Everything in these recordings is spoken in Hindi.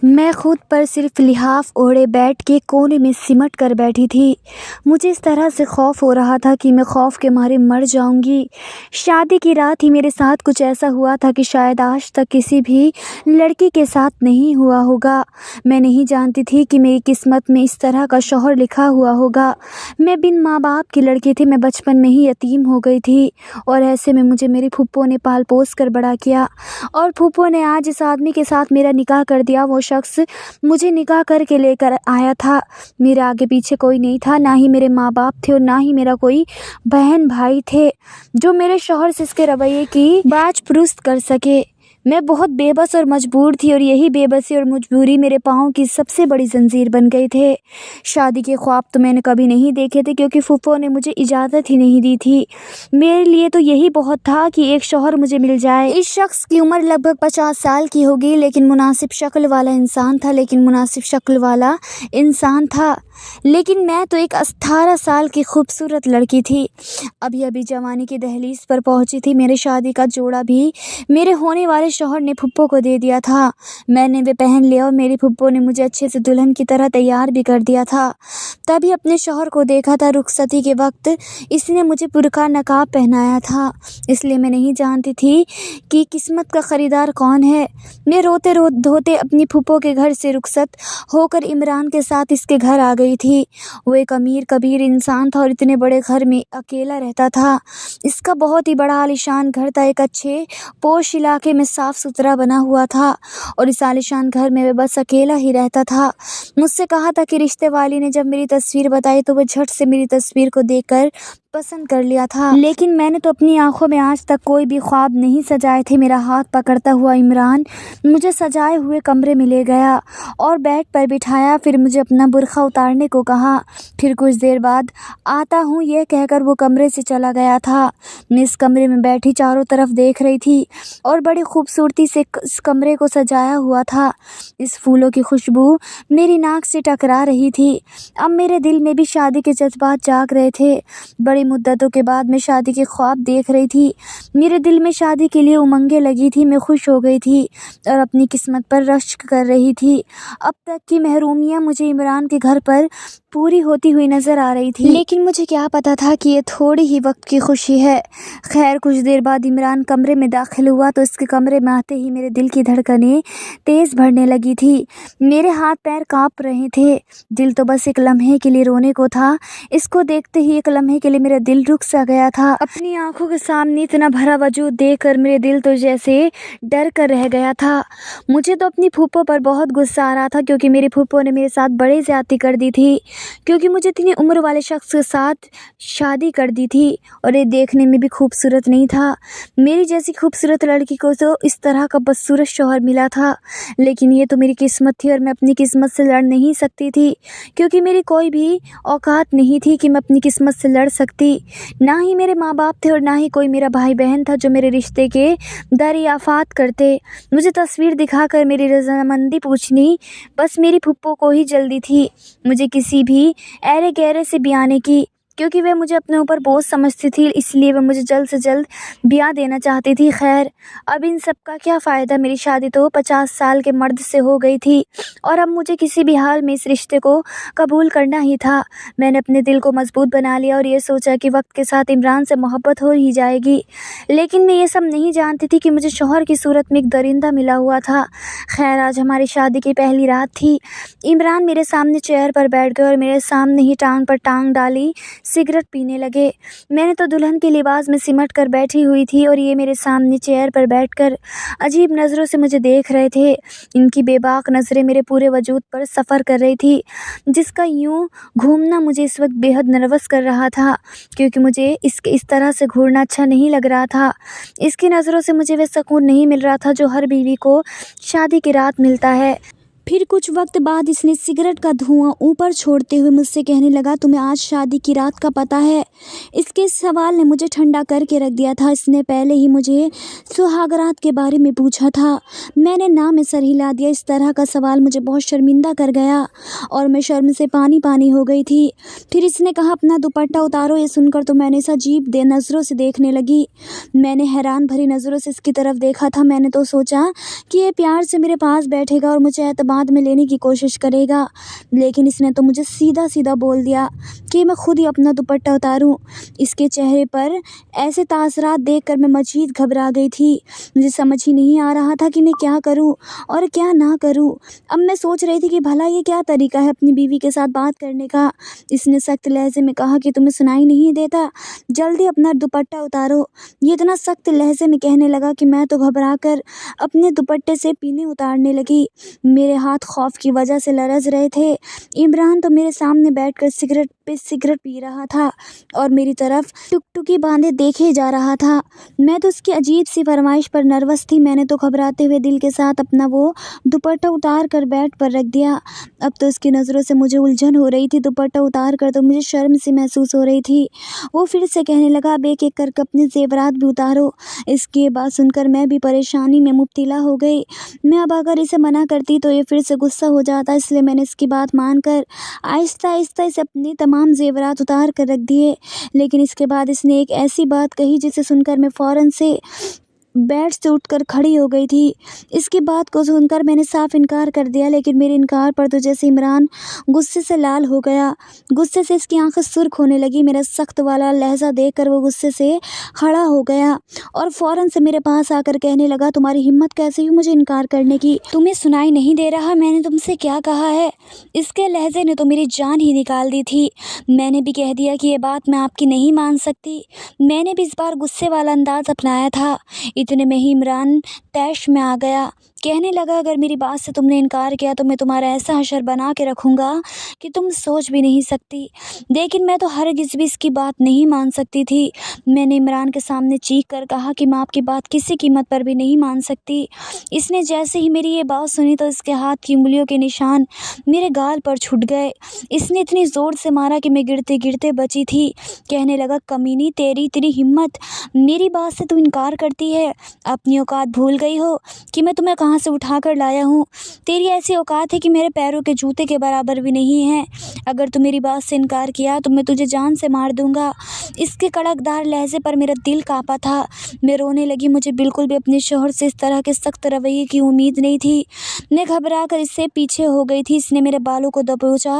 मैं खुद पर सिर्फ लिहाफ ओढ़े बैठ के कोने में सिमट कर बैठी थी। मुझे इस तरह से खौफ हो रहा था कि मैं खौफ के मारे मर जाऊंगी। शादी की रात ही मेरे साथ कुछ ऐसा हुआ था कि शायद आज तक किसी भी लड़की के साथ नहीं हुआ होगा। मैं नहीं जानती थी कि मेरी किस्मत में इस तरह का शौहर लिखा हुआ होगा। मैं बिन माँ बाप की लड़की थी। मैं बचपन में ही यतीम हो गई थी और ऐसे में मुझे मेरी फूफो ने पाल पोस कर बड़ा किया और फूफो ने आज इस आदमी के साथ मेरा निकाह कर दिया। वो शख्स मुझे निकाह करके लेकर आया था। मेरे आगे पीछे कोई नहीं था, ना ही मेरे माँ बाप थे और ना ही मेरा कोई बहन भाई थे जो मेरे शौहर से इसके रवैये की बाज पुरस्त कर सके। मैं बहुत बेबस और मजबूर थी और यही बेबसी और मजबूरी मेरे पाँव की सबसे बड़ी जंजीर बन गए थे। शादी के ख्वाब तो मैंने कभी नहीं देखे थे क्योंकि फूफो ने मुझे इजाज़त ही नहीं दी थी। मेरे लिए तो यही बहुत था कि एक शौहर मुझे मिल जाए। इस शख्स की उम्र लगभग 50 साल की होगी, लेकिन मुनासिब शक्ल वाला इंसान था। लेकिन मैं तो एक 18 साल की खूबसूरत लड़की थी। अभी अभी जवानी की दहलीज पर पहुंची थी। मेरे शादी का जोड़ा भी मेरे होने वाले शौहर ने फुप्पो को दे दिया था। मैंने वे पहन लिया और मेरी फुप्पो ने मुझे अच्छे से दुल्हन की तरह तैयार भी कर दिया था। तभी अपने शौहर को देखा था। रुखसती के वक्त इसने मुझे बुर्का नकाब पहनाया था, इसलिए मैं नहीं जानती थी कि किस्मत का ख़रीदार कौन है। मैं रोते धोते अपनी फुप्पो के घर से रुखसत होकर इमरान के साथ इसके घर आ गई थी। वो एक अमीर कबीर इंसान था और इतने बड़े घर में अकेला रहता था। इसका बहुत ही बड़ा आलीशान घर था। एक अच्छे पोश इलाके में साफ़ सुथरा बना हुआ था और इस आलीशान घर में वह बस अकेला ही रहता था। मुझसे कहा था कि रिश्ते वाली ने जब मेरी तस्वीर बताई तो वह झट से मेरी तस्वीर को देखकर पसंद कर लिया था। लेकिन मैंने तो अपनी आंखों में आज तक कोई भी ख्वाब नहीं सजाए थे। मेरा हाथ पकड़ता हुआ इमरान मुझे सजाए हुए कमरे में ले गया और बेड पर बिठाया। फिर मुझे अपना बुर्खा उतारने को कहा। फिर कुछ देर बाद आता हूँ यह कहकर वो कमरे से चला गया था। मैं इस कमरे में बैठी चारों तरफ देख रही थी और बड़ी खूबसूरती से इस कमरे को सजाया हुआ था। इस फूलों की खुशबू मेरी नाक से टकरा रही थी। अब मेरे दिल में भी शादी के जज्बात जाग रहे थे। बड़ी मुद्दतों के बाद मैं शादी के ख्वाब देख रही थी। मेरे दिल में शादी के लिए उमंगें लगी थी। मैं खुश हो गई थी और अपनी किस्मत पर रश्क कर रही थी। अब तक की महरूमियाँ मुझे इमरान के घर पर पूरी होती हुई नज़र आ रही थी, लेकिन मुझे क्या पता था कि ये थोड़ी ही वक्त की खुशी है। खैर, कुछ देर बाद इमरान कमरे में दाखिल हुआ तो इसके कमरे में आते ही मेरे दिल की धड़कनें तेज़ बढ़ने लगी थी। मेरे हाथ पैर काँप रहे थे। दिल तो बस एक लम्हे के लिए रोने को था। इसको देखते ही एक लम्हे के लिए मेरा दिल रुक सा गया था। अपनी आंखों के सामने इतना भरा वजूद देखकर मेरे दिल तो जैसे डर कर रह गया था। मुझे तो अपनी फूफो पर बहुत गुस्सा आ रहा था क्योंकि मेरी फूफो ने मेरे साथ बड़ी ज़्यादती कर दी थी, क्योंकि मुझे इतनी उम्र वाले शख्स के साथ शादी कर दी थी और ये देखने में भी खूबसूरत नहीं था। मेरी जैसी खूबसूरत लड़की को तो इस तरह का बदसूरत शौहर मिला था। लेकिन ये तो मेरी किस्मत थी और मैं अपनी किस्मत से लड़ नहीं सकती थी क्योंकि मेरी कोई भी औकात नहीं थी कि मैं अपनी किस्मत से लड़ सकती। ना ही मेरे माँ बाप थे और ना ही कोई मेरा भाई बहन था जो मेरे रिश्ते के दरियाफ़ात करते। मुझे तस्वीर दिखाकर मेरी रजामंदी पूछनी बस मेरी फुप्पो को ही जल्दी थी। मुझे किसी भी ऐरे गहरे से ब्याने की, क्योंकि वह मुझे अपने ऊपर बोझ समझती थी, इसलिए वह मुझे जल्द से जल्द ब्याह देना चाहती थी। खैर, अब इन सब का क्या फ़ायदा। मेरी शादी तो 50 साल के मर्द से हो गई थी और अब मुझे किसी भी हाल में इस रिश्ते को कबूल करना ही था। मैंने अपने दिल को मजबूत बना लिया और ये सोचा कि वक्त के साथ इमरान से मोहब्बत हो ही जाएगी। लेकिन मैं ये सब नहीं जानती थी कि मुझे शौहर की सूरत में एक दरिंदा मिला हुआ था। खैर, आज हमारी शादी की पहली रात थी। इमरान मेरे सामने चेयर पर बैठ गए और मेरे सामने ही टांग पर टांग डाली सिगरेट पीने लगे। मैंने तो दुल्हन के लिबास में सिमट कर बैठी हुई थी और ये मेरे सामने चेयर पर बैठकर अजीब नज़रों से मुझे देख रहे थे। इनकी बेबाक नज़रें मेरे पूरे वजूद पर सफ़र कर रही थी, जिसका यूं घूमना मुझे इस वक्त बेहद नर्वस कर रहा था क्योंकि मुझे इसके इस तरह से घूरना अच्छा नहीं लग रहा था। इसकी नज़रों से मुझे वह सुकून नहीं मिल रहा था जो हर बीवी को शादी की रात मिलता है। फिर कुछ वक्त बाद इसने सिगरेट का धुआं ऊपर छोड़ते हुए मुझसे कहने लगा, तुम्हें आज शादी की रात का पता है? इसके सवाल ने मुझे ठंडा करके रख दिया था। इसने पहले ही मुझे सुहागरात के बारे में पूछा था। मैंने ना में सर हिला दिया। इस तरह का सवाल मुझे बहुत शर्मिंदा कर गया और मैं शर्म से पानी पानी हो गई थी। फिर इसने कहा, अपना दुपट्टा उतारो। ये सुनकर तो मैंने इसे अजीब नज़रों से देखने लगी। मैंने हैरान भरी नज़रों से इसकी तरफ देखा था। मैंने तो सोचा कि ये प्यार से मेरे पास बैठेगा और मुझे एतबार हाथ में लेने की कोशिश करेगा, लेकिन इसने तो मुझे सीधा सीधा बोल दिया कि मैं खुद ही अपना दुपट्टा उतारूं। इसके चेहरे पर ऐसे तासरात देखकर मैं मज़ीद घबरा गई थी। मुझे समझ ही नहीं आ रहा था कि मैं क्या करूं और क्या ना करूं। अब मैं सोच रही थी कि भला ये क्या तरीका है अपनी बीवी के साथ बात करने का। इसने सख्त लहजे में कहा कि तुम्हें सुनाई नहीं देता, जल्दी अपना दुपट्टा उतारो। ये इतना सख्त लहजे में कहने लगा कि मैं तो घबरा कर अपने दुपट्टे से पीने उतारने लगी। मेरे हाथ खौफ की वजह से लरज रहे थे। इमरान तो मेरे सामने बैठकर सिगरेट पे सिगरेट पी रहा था और मेरी तरफ टुकटुकी बांधे देखे जा रहा था। मैं तो उसकी अजीब सी फरमाइश पर नर्वस थी। मैंने तो घबराते हुए दिल के साथ अपना वो दुपट्टा उतार कर बेड पर रख दिया। अब तो उसकी नज़रों से मुझे उलझन हो रही थी। दुपट्टा उतार कर तो मुझे शर्म सी महसूस हो रही थी। वो फिर से कहने लगा, अब एक एक करके अपने ज़ेवरात भी उतारो। इसकी ये बात सुनकर मैं भी परेशानी में मुब्तला हो गई। मैं अब अगर इसे मना करती तो ये फिर से गुस्सा हो जाता, इसलिए मैंने इसकी बात मानकर आहिस्ता आहिस्ता इसे अपने तमाम ज़ेवरात उतार कर रख दिए। लेकिन इसके बाद इसने एक ऐसी बात कही जिसे सुनकर मैं फ़ौरन से बेड से उठकर खड़ी हो गई थी। इसकी बात को सुनकर मैंने साफ इनकार कर दिया, लेकिन मेरे इनकार पर तो जैसे इमरान गुस्से से लाल हो गया। गुस्से से इसकी आंखें सुर्ख होने लगी। मेरा सख्त वाला लहजा देखकर वो गुस्से से खड़ा हो गया और फ़ौरन से मेरे पास आकर कहने लगा, तुम्हारी हिम्मत कैसे हुई मुझे इनकार करने की? तुम्हें सुनाई नहीं दे रहा मैंने तुमसे क्या कहा है? इसके लहजे ने तो मेरी जान ही निकाल दी थी। मैंने भी कह दिया कि ये बात मैं आपकी नहीं मान सकती। मैंने भी इस बार गुस्से वाला अंदाज़ अपनाया था। इतने में ही इमरान तैश में आ गया। कहने लगा, अगर मेरी बात से तुमने इनकार किया तो मैं तुम्हारा ऐसा हशर बना के रखूँगा कि तुम सोच भी नहीं सकती। लेकिन मैं तो हरगिज़ भी इसकी बात नहीं मान सकती थी। मैंने इमरान के सामने चीख कर कहा कि मैं आपकी बात किसी कीमत पर भी नहीं मान सकती। इसने जैसे ही मेरी ये बात सुनी तो इसके हाथ की उंगलियों के निशान मेरे गाल पर छूट गए। इसने इतनी ज़ोर से मारा कि मैं गिरते गिरते बची थी। कहने लगा, कमीनी, तेरी इतनी हिम्मत, मेरी बात से तू इनकार करती है? अपनी औकात भूल गई हो कि मैं तुम्हें कहाँ से उठा कर लाया हूँ? तेरी ऐसी औकात है कि मेरे पैरों के जूते के बराबर भी नहीं है। अगर तू मेरी बात से इनकार किया तो मैं तुझे जान से मार दूंगा। इसके कड़कदार लहजे पर मेरा दिल कांपा था। मैं रोने लगी। मुझे बिल्कुल भी अपने शौहर से इस तरह के सख्त रवैये की उम्मीद नहीं थी। मैं घबरा कर इससे पीछे हो गई थी। इसने मेरे बालों को दबोचा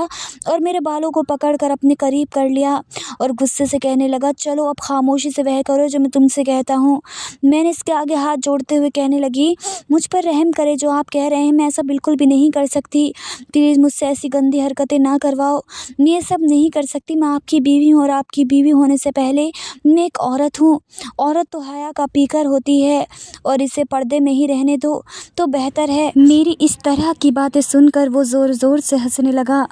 और मेरे बालों को पकड़ कर अपने करीब कर लिया और गुस्से से कहने लगा, चलो अब खामोशी से वह करो जो मैं तुमसे कहता हूँ। मैंने इसके आगे हाथ जोड़ते हुए कहने लगी, मुझ पर रहम करे, जो आप कह रहे हैं मैं ऐसा बिल्कुल भी नहीं कर सकती। प्लीज़ मुझसे ऐसी गंदी हरकतें ना करवाओ। मैं ये सब नहीं कर सकती। मैं आपकी बीवी हूँ और आपकी बीवी होने से पहले मैं एक औरत हूँ। औरत तो हया का पीकर होती है और इसे पर्दे में ही रहने दो तो बेहतर है। मेरी इस तरह की बातें सुनकर वो ज़ोर ज़ोर से हंसने लगा।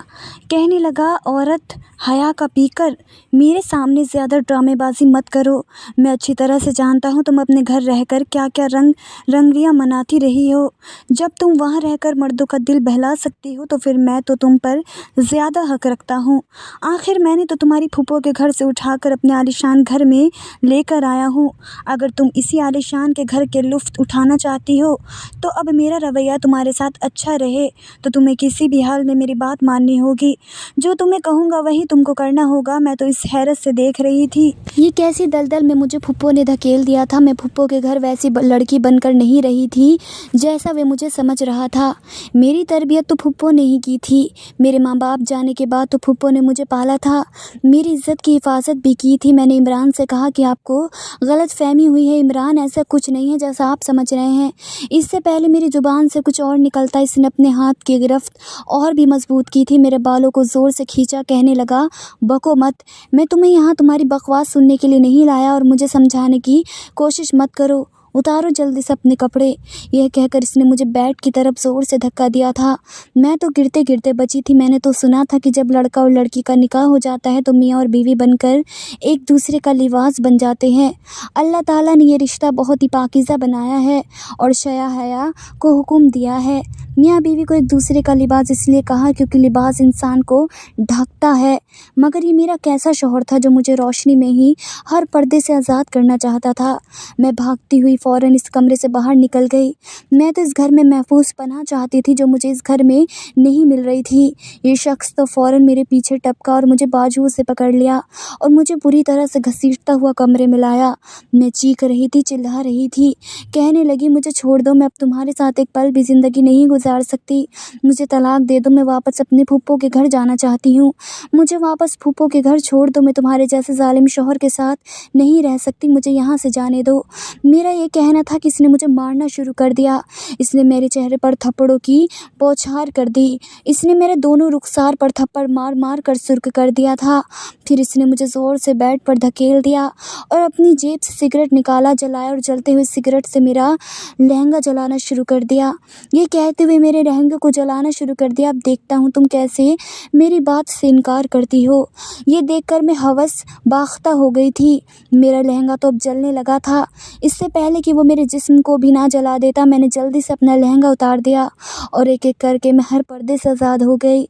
कहने लगा, औरत हया का पीकर? मेरे सामने ज़्यादा ड्रामेबाजी मत करो। मैं अच्छी तरह से जानता हूँ तुम अपने घर रहकर क्या क्या रंगरियाँ मनाती रही हो। जब तुम वहाँ रहकर मर्दों का दिल बहला सकती हो तो फिर मैं तो तुम पर ज़्यादा हक रखता हूँ। आखिर मैंने तो तुम्हारी फूफो के घर से उठाकर अपने आलीशान घर में लेकर आया हूँ। अगर तुम इसी आलीशान के घर के लुफ्त उठाना चाहती हो तो अब मेरा रवैया तुम्हारे साथ अच्छा रहे तो तुम्हें किसी भी हाल में मेरी बात माननी होगी। जो तुम्हें कहूँगा वही तुमको करना होगा। मैं तो इस हैरत से देख रही थी ये कैसी दलदल में मुझे फुप्पो ने धकेल दिया था। मैं फुप्पो के घर वैसी लड़की बनकर नहीं रही थी जैसा वे मुझे समझ रहा था। मेरी तरबियत तो फुप्पो ने ही की थी। मेरे माँ बाप जाने के बाद तो फुप्पो ने मुझे पाला था। मेरी इज़्ज़त की हिफाजत भी की थी। मैंने इमरान से कहा कि आपको गलत फहमी हुई है, इमरान ऐसा कुछ नहीं है जैसा आप समझ रहे हैं। इससे पहले मेरी ज़ुबान से कुछ और निकलता इसने अपने हाथ की गिरफ्त और भी मजबूत की थी। मेरे बालों को ज़ोर से खींचा। कहने लगा, बको मत। मैं तुम्हें यहाँ तुम्हारी बकवास सुनने के लिए नहीं लाया और मुझे समझाने की कोशिश मत करो। उतारो जल्दी से अपने कपड़े। यह कहकर इसने मुझे बेड की तरफ ज़ोर से धक्का दिया था। मैं तो गिरते गिरते बची थी। मैंने तो सुना था कि जब लड़का और लड़की का निकाह हो जाता है तो मियाँ और बीवी बनकर एक दूसरे का लिबास बन जाते हैं। अल्लाह ताला ने ये रिश्ता बहुत ही पाकीज़ा बनाया है और शया हया को हुक्म दिया है। मियाँ बीवी को एक दूसरे का लिबास इसलिए कहा क्योंकि लिबास इंसान को ढकता है। मगर ये मेरा कैसा शौहर था जो मुझे रोशनी में ही हर पर्दे से आज़ाद करना चाहता था। मैं भागती हुई फ़ौरन इस कमरे से बाहर निकल गई। मैं तो इस घर में महफूज पनाह चाहती थी जो मुझे इस घर में नहीं मिल रही थी। ये शख्स तो फ़ौरन मेरे पीछे टपका और मुझे बाजुओं से पकड़ लिया और मुझे बुरी तरह से घसीटता हुआ कमरे में लाया। मैं चीख रही थी, चिल्ला रही थी, कहने लगी, मुझे छोड़ दो, मैं अब तुम्हारे साथ एक पल भी ज़िंदगी नहीं गुजार सकती। मुझे तलाक दे दो, मैं वापस अपने फूफो के घर जाना चाहती हूँ। मुझे वापस फूफो के घर छोड़ दो, मैं तुम्हारे जैसे ज़ालिम शौहर के साथ नहीं रह सकती, मुझे यहाँ से जाने दो। मेरा ये कहना था कि इसने मुझे मारना शुरू कर दिया। इसने मेरे चेहरे पर थप्पड़ों की बौछार कर दी। इसने मेरे दोनों रुखसार पर थप्पड़ मार मार कर सुर्ख कर दिया था। फिर इसने मुझे ज़ोर से बेड पर धकेल दिया और अपनी जेब से सिगरेट निकाला, जलाया और जलते हुए सिगरेट से मेरा लहंगा जलाना शुरू कर दिया। ये कहते हुए मेरे लहंगे को जलाना शुरू कर दिया। अब देखता हूँ तुम कैसे मेरी बात से इनकार करती हो। ये देखकर मैं हवस बाख्ता हो गई थी। मेरा लहंगा तो अब जलने लगा था। इससे पहले कि वो मेरे जिस्म को भी ना जला देता, मैंने जल्दी से अपना लहंगा उतार दिया और एक एक करके मैं हर पर्दे से आज़ाद हो गई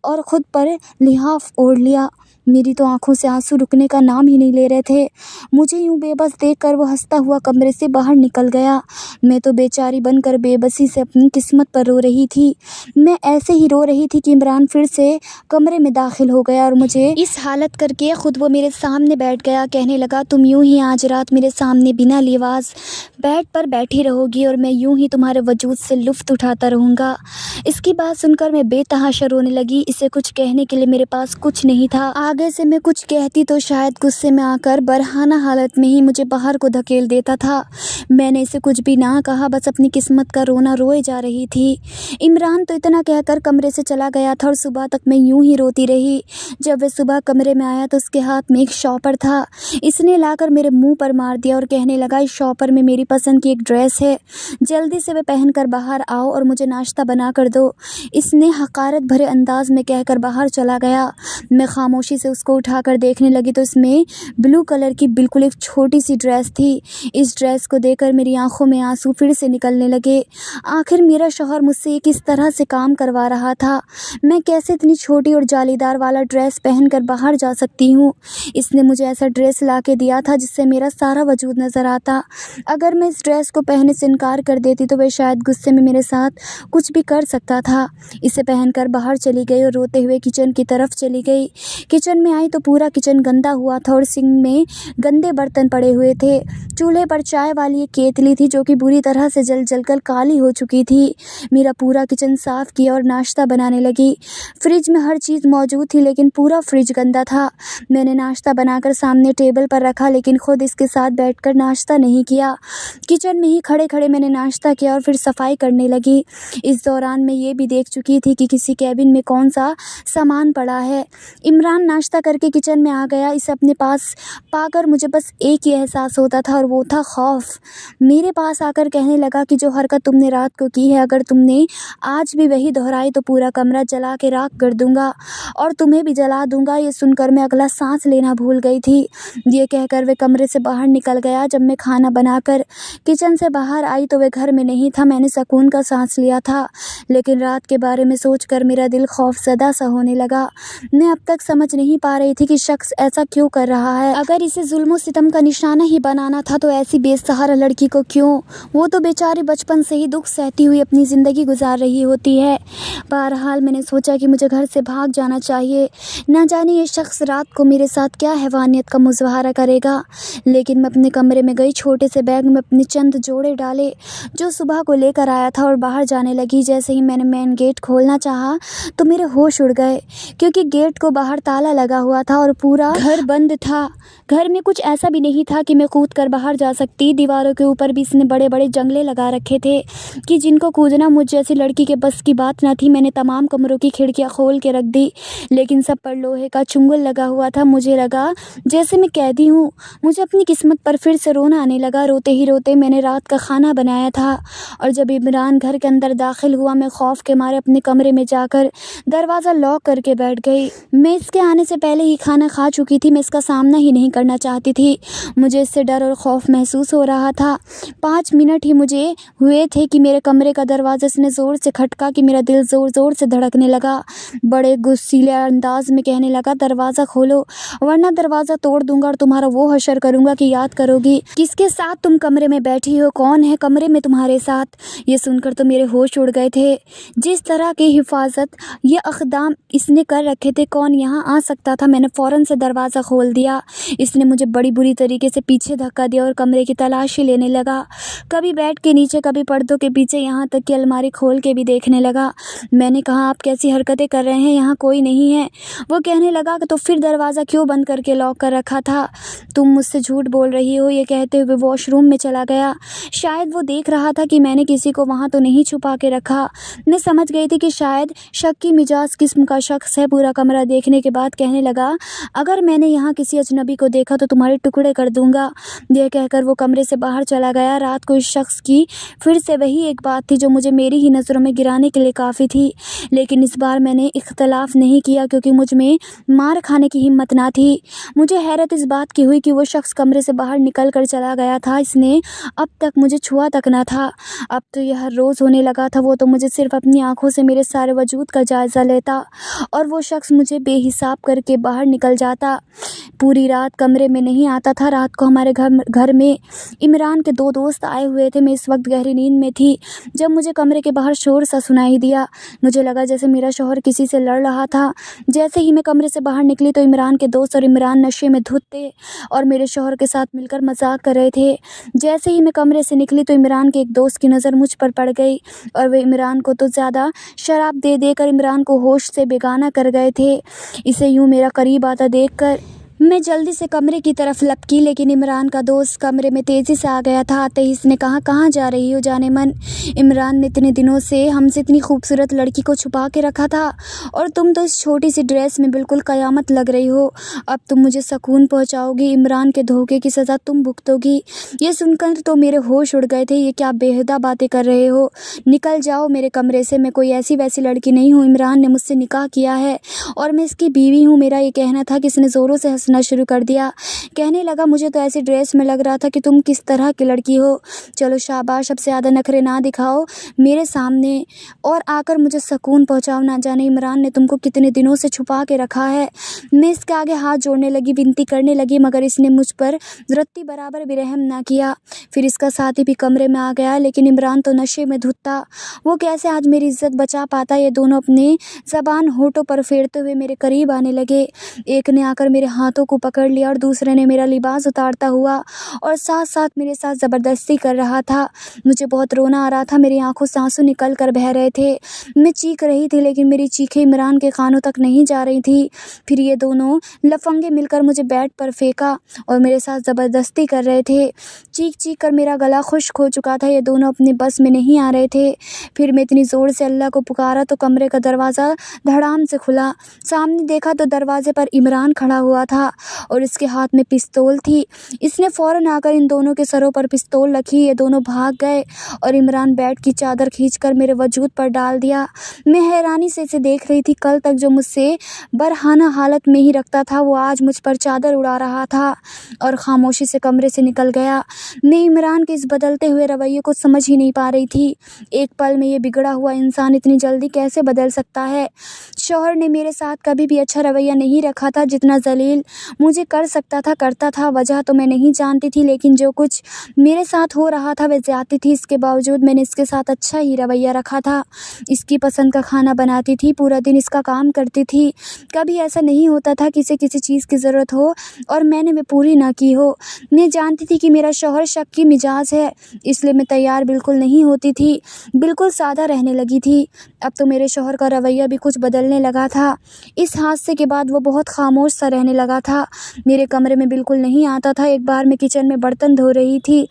और ख़ुद पर लिहाफ ओढ़ लिया। मेरी तो आंखों से आंसू रुकने का नाम ही नहीं ले रहे थे। मुझे यूं बेबस देखकर वो हंसता हुआ कमरे से बाहर निकल गया। मैं तो बेचारी बनकर बेबसी से अपनी किस्मत पर रो रही थी। मैं ऐसे ही रो रही थी कि इमरान फिर से कमरे में दाखिल हो गया और मुझे इस हालत करके ख़ुद वो मेरे सामने बैठ गया। कहने लगा, तुम यूं ही आज रात मेरे सामने बिना लिबास बेड पर बैठी रहोगी और मैं यूं ही तुम्हारे वजूद से लुफ्त उठाता रहूँगा। इसकी बात सुनकर मैं बेतहाशा रोने लगी। इसे कुछ कहने के लिए मेरे पास कुछ नहीं था। आगे से मैं कुछ कहती तो शायद गुस्से में आकर बरहाना हालत में ही मुझे बाहर को धकेल देता था। मैंने इसे कुछ भी ना कहा, बस अपनी किस्मत का रोना रोए जा रही थी। इमरान तो इतना कहकर कमरे से चला गया था और सुबह तक मैं यूं ही रोती रही। जब वह सुबह कमरे में आया तो उसके हाथ में एक शॉपर था। इसने लाकर मेरे मुंह पर मार दिया और कहने लगा, इस शॉपर में मेरी पसंद की एक ड्रेस है, जल्दी से वह पहनकर बाहर आओ और मुझे नाश्ता बना कर दो। इसने हकारत भरे अंदाज में कहकर बाहर चला गया। मैं खामोशी से उसको उठाकर देखने लगी तो इसमें ब्लू कलर की बिल्कुल एक छोटी सी ड्रेस थी। इस ड्रेस को देखकर मेरी आंखों में आंसू फिर से निकलने लगे। आखिर मेरा शौहर मुझसे ये किस तरह से काम करवा रहा था। मैं कैसे इतनी छोटी और जालीदार वाला ड्रेस पहनकर बाहर जा सकती हूँ। इसने मुझे ऐसा ड्रेस ला के दिया था जिससे मेरा सारा वजूद नज़र आता। अगर मैं इस ड्रेस को पहनने से इनकार कर देती तो वह शायद गुस्से में मेरे साथ कुछ भी कर सकता था। इसे पहनकर बाहर चली गई और रोते हुए किचन की तरफ चली गई। किचन में आई तो पूरा किचन गंदा हुआ था और सिंक में गंदे बर्तन पड़े हुए थे। चूल्हे पर चाय वाली एक केतली थी जो कि बुरी तरह से जल जलकर काली हो चुकी थी। मेरा पूरा किचन साफ़ किया और नाश्ता बनाने लगी। फ्रिज में हर चीज़ मौजूद थी लेकिन पूरा फ्रिज गंदा था। मैंने नाश्ता बनाकर सामने टेबल पर रखा लेकिन खुद इसके साथ बैठकर नाश्ता नहीं किया। किचन में ही खड़े खड़े मैंने नाश्ता किया और फिर सफाई करने लगी। इस दौरान मैं ये भी देख चुकी थी कि किसी कैबिन में कौन सा सामान पड़ा है। इमरान नाश्ता करके किचन में आ गया। इसे अपने पास पाकर मुझे बस एक ही एहसास होता था और वो था खौफ। मेरे पास आकर कहने लगा कि जो हरकत तुमने रात को की है, अगर तुमने आज भी वही दोहराई तो पूरा कमरा जला के राख कर दूंगा और तुम्हें भी जला दूंगा। ये सुनकर मैं अगला सांस लेना भूल गई थी। ये कहकर वे कमरे से बाहर निकल गया। जब मैं खाना बनाकर किचन से बाहर आई तो वे घर में नहीं था। मैंने सुकून का सांस लिया था लेकिन रात के बारे में सोचकर मेरा दिल खौफज़दा सा होने लगा। मैं अब तक समझ नहीं पा रही थी कि शख्स ऐसा क्यों कर रहा है। अगर इसे जुल्म सितम का निशाना ही बनाना था तो ऐसी बेसहारा लड़की को क्यों? वो तो बेचारी बचपन से ही दुख सहती हुई अपनी ज़िंदगी गुजार रही होती है। बहरहाल मैंने सोचा कि मुझे घर से भाग जाना चाहिए। न जाने ये शख्स रात को मेरे साथ क्या हैवानियत का मुज़ाहरा करेगा। लेकिन मैं अपने कमरे में गई, छोटे से बैग में अपने चंद जोड़े डाले जो सुबह को लेकर आया था और बाहर जाने लगी। जैसे ही मैंने मेन गेट खोलना चाहा तो मेरे होश उड़ गए क्योंकि गेट को बाहर ताला लगा हुआ था और पूरा घर बंद था। घर में कुछ ऐसा भी नहीं था कि मैं कूद कर बाहर जा सकती। दीवारों के ऊपर भी इसने बड़े बड़े जंगले लगा रखे थे कि जिनको कूदना मुझ जैसी लड़की के बस की बात न थी। मैंने तमाम कमरों की खिड़कियां खोल के रख दी लेकिन सब पर लोहे का चुंगल लगा हुआ था। मुझे लगा जैसे मैं कैदी हूँ। मुझे अपनी किस्मत पर फिर से रोना आने लगा। रोते ही रोते मैंने रात का खाना बनाया था और जब इमरान घर के अंदर दाखिल हुआ मैं खौफ के मारे अपने कमरे में जाकर दरवाज़ा लॉक करके बैठ गई। मैं इसके आने से से पहले ही खाना खा चुकी थी। मैं इसका सामना ही नहीं करना चाहती थी। मुझे इससे डर और खौफ महसूस हो रहा था। 5 मिनट ही मुझे हुए थे कि मेरे कमरे का दरवाज़ा इसने ज़ोर से खटका कि मेरा दिल ज़ोर-ज़ोर से धड़कने लगा। बड़े गुस्सीले अंदाज़ में कहने लगा, दरवाज़ा खोलो वरना दरवाज़ा तोड़ दूँगा और तुम्हारा वो हशर करूँगा कि याद करोगी किसके साथ तुम कमरे में बैठी हो, कौन है कमरे में तुम्हारे साथ। ये सुनकर तो मेरे होश उड़ गए थे। जिस तरह की हिफाजत ये अक़दाम इसने कर रखे थे, कौन यहाँ आ सकता था। मैंने फ़ौरन से दरवाज़ा खोल दिया। इसने मुझे बड़ी बुरी तरीके से पीछे धक्का दिया और कमरे की तलाशी लेने लगा। कभी बेड के नीचे, कभी पर्दों के पीछे, यहाँ तक कि अलमारी खोल के भी देखने लगा। मैंने कहा, आप कैसी हरकतें कर रहे हैं, यहाँ कोई नहीं है। वो कहने लगा कि तो फिर दरवाज़ा क्यों बंद करके लॉक कर रखा था। तुम मुझसे झूठ बोल रही हो। ये कहते हुए वॉशरूम में चला गया। शायद वो देख रहा था कि मैंने किसी को वहाँ तो नहीं छुपा के रखा। मैं समझ गई थी कि शायद शक्की मिजाज किस्म का शख्स है। पूरा कमरा देखने के बाद कहने लगा, अगर मैंने यहाँ किसी अजनबी को देखा तो तुम्हारे टुकड़े कर दूंगा। यह कहकर वो कमरे से बाहर चला गया। रात को इस शख्स की फिर से वही एक बात थी जो मुझे मेरी ही नज़रों में गिराने के लिए काफ़ी थी। लेकिन इस बार मैंने इख्तलाफ नहीं किया क्योंकि मुझ में मार खाने की हिम्मत ना थी। मुझे हैरत इस बात की हुई कि वो शख्स कमरे से बाहर निकल कर चला गया था। इसने अब तक मुझे छुआ तक ना था। अब तो यह हर रोज़ होने लगा था। वो तो मुझे सिर्फ अपनी आंखों से मेरे सारे वजूद का जायज़ा लेता और वो शख्स मुझे बेहिसाब करके बाहर निकल जाता। पूरी रात कमरे में नहीं आता था। रात को हमारे घर में इमरान के 2 दोस्त आए हुए थे। मैं इस वक्त गहरी नींद में थी जब मुझे कमरे के बाहर शोर सा सुनाई दिया। मुझे लगा जैसे मेरा शौहर किसी से लड़ रहा था। जैसे ही मैं कमरे से बाहर निकली तो इमरान के दोस्त और इमरान नशे में धुत थे और मेरे शौहर के साथ मिलकर मजाक कर रहे थे। जैसे ही मैं कमरे से निकली तो इमरान के एक दोस्त की नज़र मुझ पर पड़ गई और वे इमरान को तो ज़्यादा शराब दे देकर इमरान को होश से बेगाना कर गए थे। इसे यूँ मेरा करीब आता देखकर मैं जल्दी से कमरे की तरफ लपकी, लेकिन इमरान का दोस्त कमरे में तेज़ी से आ गया था। आते ही इसने कहा, कहाँ जा रही हो जाने मन। इमरान ने इतने दिनों से हमसे इतनी खूबसूरत लड़की को छुपा के रखा था और तुम तो इस छोटी सी ड्रेस में बिल्कुल क़यामत लग रही हो। अब तुम मुझे सुकून पहुँचाओगी, इमरान के धोखे की सज़ा तुम भुगतोगी। ये सुनकर तो मेरे होश उड़ गए थे। ये क्या बेहुदा बातें कर रहे हो, निकल जाओ मेरे कमरे से। मैं कोई ऐसी वैसी लड़की नहीं हूँ। इमरान ने मुझसे निकाह किया है और मैं इसकी बीवी हूँ। मेरा ये कहना था कि इसने ज़ोरों से हंसना शुरू कर दिया। कहने लगा, मुझे तो ऐसी ड्रेस में लग रहा था कि तुम किस तरह की लड़की हो। चलो शाबाश, अब से ज़्यादा नखरे ना दिखाओ मेरे सामने और आकर मुझे सुकून पहुंचाओ। ना जाने इमरान ने तुमको कितने दिनों से छुपा के रखा है। मैं इसके आगे हाथ जोड़ने लगी, विनती करने लगी, मगर इसने मुझ पर रत्ती बराबर भी रहम ना किया। फिर इसका साथी भी कमरे में आ गया, लेकिन इमरान तो नशे में धुत था। वो कैसे आज मेरी इज्जत बचा पाता। ये दोनों अपनी ज़बान होठों पर फेरते हुए मेरे करीब आने लगे। एक ने आकर मेरे हाथों को पकड़ लिया और दूसरे ने मेरा लिबास उतारता हुआ और साथ साथ मेरे साथ ज़बरदस्ती कर रहा था। मुझे बहुत रोना आ रहा था। मेरी आंखों से आंसू निकल कर बह रहे थे। मैं चीख रही थी, लेकिन मेरी चीखें इमरान के कानों तक नहीं जा रही थी। फिर ये दोनों लफंगे मिलकर मुझे बेड पर फेंका और मेरे साथ ज़बरदस्ती कर रहे थे। चीख चीख कर मेरा गला खुश्क हो चुका था। ये दोनों अपने बस में नहीं आ रहे थे। फिर मैं इतनी ज़ोर से अल्लाह को पुकारा तो कमरे का दरवाज़ा धड़ाम से खुला। सामने देखा तो दरवाजे पर इमरान खड़ा हुआ था और इसके हाथ में पिस्तौल थी। इसने फ़ौरन आकर इन दोनों के सरों पर पिस्तौल रखी। ये दोनों भाग गए और इमरान बेड की चादर खींचकर मेरे वजूद पर डाल दिया। मैं हैरानी से इसे देख रही थी। कल तक जो मुझसे बरहाना हालत में ही रखता था, वो आज मुझ पर चादर उड़ा रहा था और खामोशी से कमरे से निकल गया। मैं इमरान के इस बदलते हुए रवैये को समझ ही नहीं पा रही थी। एक पल में ये बिगड़ा हुआ इंसान इतनी जल्दी कैसे बदल सकता है। शौहर ने मेरे साथ कभी भी अच्छा रवैया नहीं रखा था। जितना जलील मुझे कर सकता था करता था। वजह तो मैं नहीं जानती थी, लेकिन जो कुछ मेरे साथ हो रहा था वह ज़्यादती थी। इसके बावजूद मैंने इसके साथ अच्छा ही रवैया रखा था। इसकी पसंद का खाना बनाती थी, पूरा दिन इसका काम करती थी। कभी ऐसा नहीं होता था कि इसे किसी चीज़ की ज़रूरत हो और मैंने वे पूरी ना की हो। मैं जानती थी कि मेरा शौहर शक्की मिजाज है, इसलिए मैं तैयार बिल्कुल नहीं होती थी, बिल्कुल सादा रहने लगी थी। अब तो मेरे शौहर का रवैया भी कुछ बदलने लगा था। इस हादसे के बाद वो बहुत खामोश सा रहने लगा था, मेरे कमरे में बिल्कुल नहीं आता था। एक बार मैं किचन में बर्तन धो रही थी,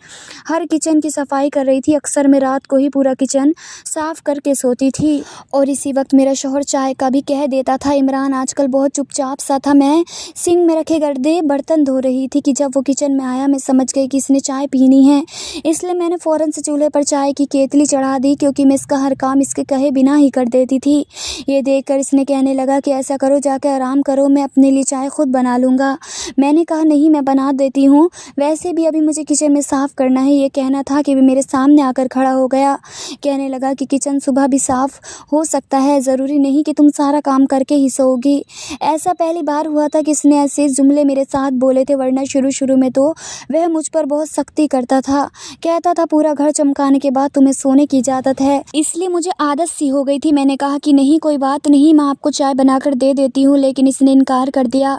हर किचन की सफाई कर रही थी। अक्सर मैं रात को ही पूरा किचन साफ करके सोती थी और इसी वक्त मेरा शौहर चाय का भी कह देता था। इमरान आजकल बहुत चुपचाप सा था। मैं सिंक में रखे गर्दे बर्तन धो रही थी कि जब वो किचन में आया। मैं समझ गई कि इसने चाय पीनी है, इसलिए मैंने फ़ौरन से चूल्हे पर चाय की केतली चढ़ा दी, क्योंकि मैं इसका हर काम इसके कहे बिना ही कर देती थी। ये देखकर इसने कहने लगा कि ऐसा करो, जाकर आराम करो, मैं अपने लिए चाय खुद बना लूँगा। मैंने कहा नहीं, मैं बना देती हूँ, वैसे भी अभी मुझे किचन में साफ़ करना है। ये कहना था कि वे मेरे सामने आकर खड़ा हो गया। कहने लगा कि किचन सुबह भी साफ़ हो सकता है, ज़रूरी नहीं कि तुम सारा काम करके ही सोओगी। ऐसा पहली बार हुआ था कि इसने ऐसे जुमले मेरे साथ बोले थे, वरना शुरू में तो वह मुझ पर बहुत सख्ती करता था। कहता था पूरा घर चमकाने के बाद तुम्हें सोने की इजाज़त है, इसलिए मुझे आदत सी हो गई थी। मैंने कहा कि नहीं, कोई बात नहीं, मैं आपको चाय बनाकर दे देती हूँ, लेकिन इसने इनकार कर दिया।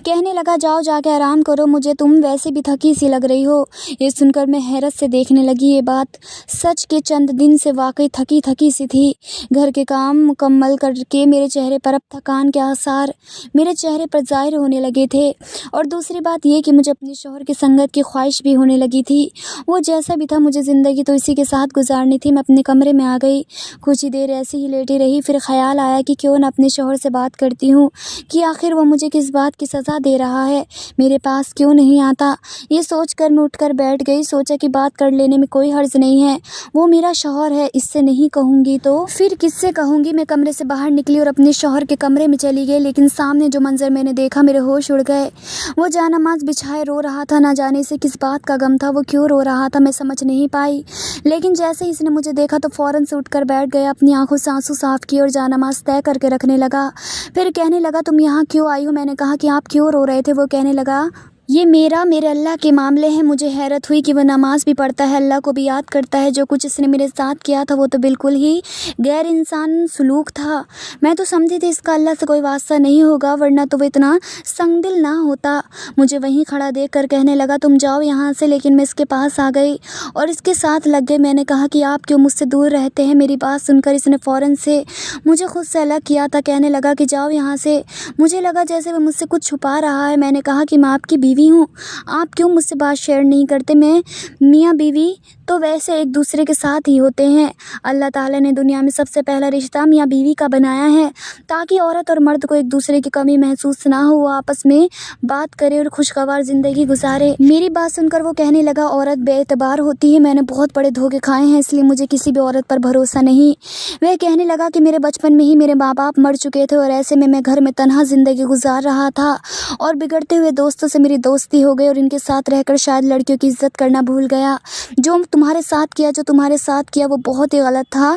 कहने लगा जाओ जाके आराम करो, मुझे तुम वैसे भी थकी सी लग रही हो। ये सुनकर मैं हैरत से देखने लगी। ये बात सच के चंद दिन से वाकई थकी सी थी। घर के काम मुकम्मल करके मेरे चेहरे पर अब थकान के आसार मेरे चेहरे पर ज़ाहिर होने लगे थे। और दूसरी बात ये कि मुझे अपने शौहर की संगत की ख्वाहिश भी होने लगी थी। वो जैसा भी था, मुझे ज़िंदगी तो इसी के साथ गुजारनी थी। मैं अपने कमरे में आ गई, कुछ ही देर ऐसे ही लेटी रही। फिर ख्याल आया कि क्यों न अपने शौहर से बात करती हूँ कि आखिर वो मुझे किस बात की सज़ा दे रहा है, मेरे पास क्यों नहीं आता। ये सोचकर मैं उठकर बैठ गई। सोचा कि बात कर लेने में कोई हर्ज नहीं है, वो मेरा शौहर है, इससे नहीं कहूँगी तो फिर किससे कहूँगी। मैं कमरे से बाहर निकली और अपने शौहर के कमरे में चली गई, लेकिन सामने जो मंजर मैंने देखा, मेरे होश उड़ गए। वो जानमाज़ बिछाए रो रहा था। ना जाने से किस बात का गम था, वो क्यों रो रहा था, मैं समझ नहीं पाई। लेकिन जैसे ही इसने मुझे देखा तो फ़ौरन से उठकर बैठ गया, अपनी आंखों से आंसू साफ किए और जानमाज़ तय करके रखने लगा। फिर कहने लगा तुम यहाँ क्यों आई हो। मैंने कहा कि आप क्यों रो रहे थे। वो कहने लगा ये मेरे अल्लाह के मामले हैं। मुझे हैरत हुई कि वह नमाज़ भी पढ़ता है, अल्लाह को भी याद करता है। जो कुछ इसने मेरे साथ किया था वो तो बिल्कुल ही गैर इंसान सलूक था। मैं तो समझी थी इसका अल्लाह से कोई वास्ता नहीं होगा, वरना तो वो इतना संगदिल ना होता। मुझे वहीं खड़ा देख कर कहने लगा तुम जाओ यहाँ से। लेकिन मैं इसके पास आ गई और इसके साथ लग गई। मैंने कहा कि आप क्यों मुझसे दूर रहते हैं। मेरी बात सुनकर इसने फ़ौरन से मुझे खुद से अलग किया था। कहने लगा कि जाओ यहाँ से। मुझे लगा जैसे वह मुझसे कुछ छुपा रहा है। मैंने कहा कि मैं आपकी बीवी हूँ, आप क्यों मुझसे बात शेयर नहीं करते। मैं मियाँ बीवी तो वैसे एक दूसरे के साथ ही होते हैं। अल्लाह ताला ने दुनिया में सबसे पहला रिश्ता मियाँ बीवी का बनाया है, ताकि औरत और मर्द को एक दूसरे की कमी महसूस ना हो, वो आपस में बात करे और खुशगवार ज़िंदगी गुजारे। मेरी बात सुनकर वो कहने लगा औरत बेएतबार होती है, मैंने बहुत बड़े धोखे खाए हैं, इसलिए मुझे किसी भी औरत पर भरोसा नहीं। वह कहने लगा कि मेरे बचपन में ही मेरे माँ बाप मर चुके थे और ऐसे में मैं घर में तन्हा ज़िंदगी गुजार रहा था और बिगड़ते हुए दोस्तों से मेरी दोस्ती हो गई और इनके साथ रहकर शायद लड़कियों की इज्जत करना भूल गया। जो तुम्हारे साथ किया वो बहुत ही गलत था।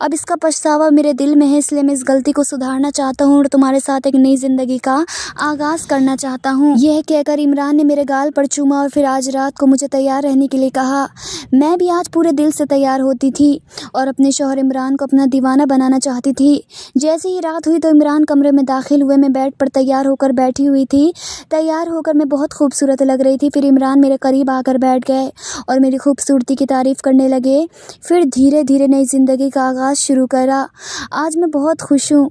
अब इसका पछतावा मेरे दिल में है, इसलिए मैं इस गलती को सुधारना चाहता हूँ और तुम्हारे साथ एक नई ज़िंदगी का आगाज़ करना चाहता हूँ। यह कहकर इमरान ने मेरे गाल पर चूमा और फिर आज रात को मुझे तैयार रहने के लिए कहा। मैं भी आज पूरे दिल से तैयार होती थी और अपने शौहर इमरान को अपना दीवाना बनाना चाहती थी। जैसे ही रात हुई तो इमरान कमरे में दाखिल हुए। मैं बेड पर तैयार होकर बैठी हुई थी। तैयार होकर मैं बहुत खूबसूरत लग रही थी। फिर इमरान मेरे करीब आकर बैठ गए और मेरी खूबसूरती की तारीफ़ करने लगे। फिर धीरे धीरे नई ज़िंदगी का आगाज़ शुरू करा। आज मैं बहुत खुश हूँ।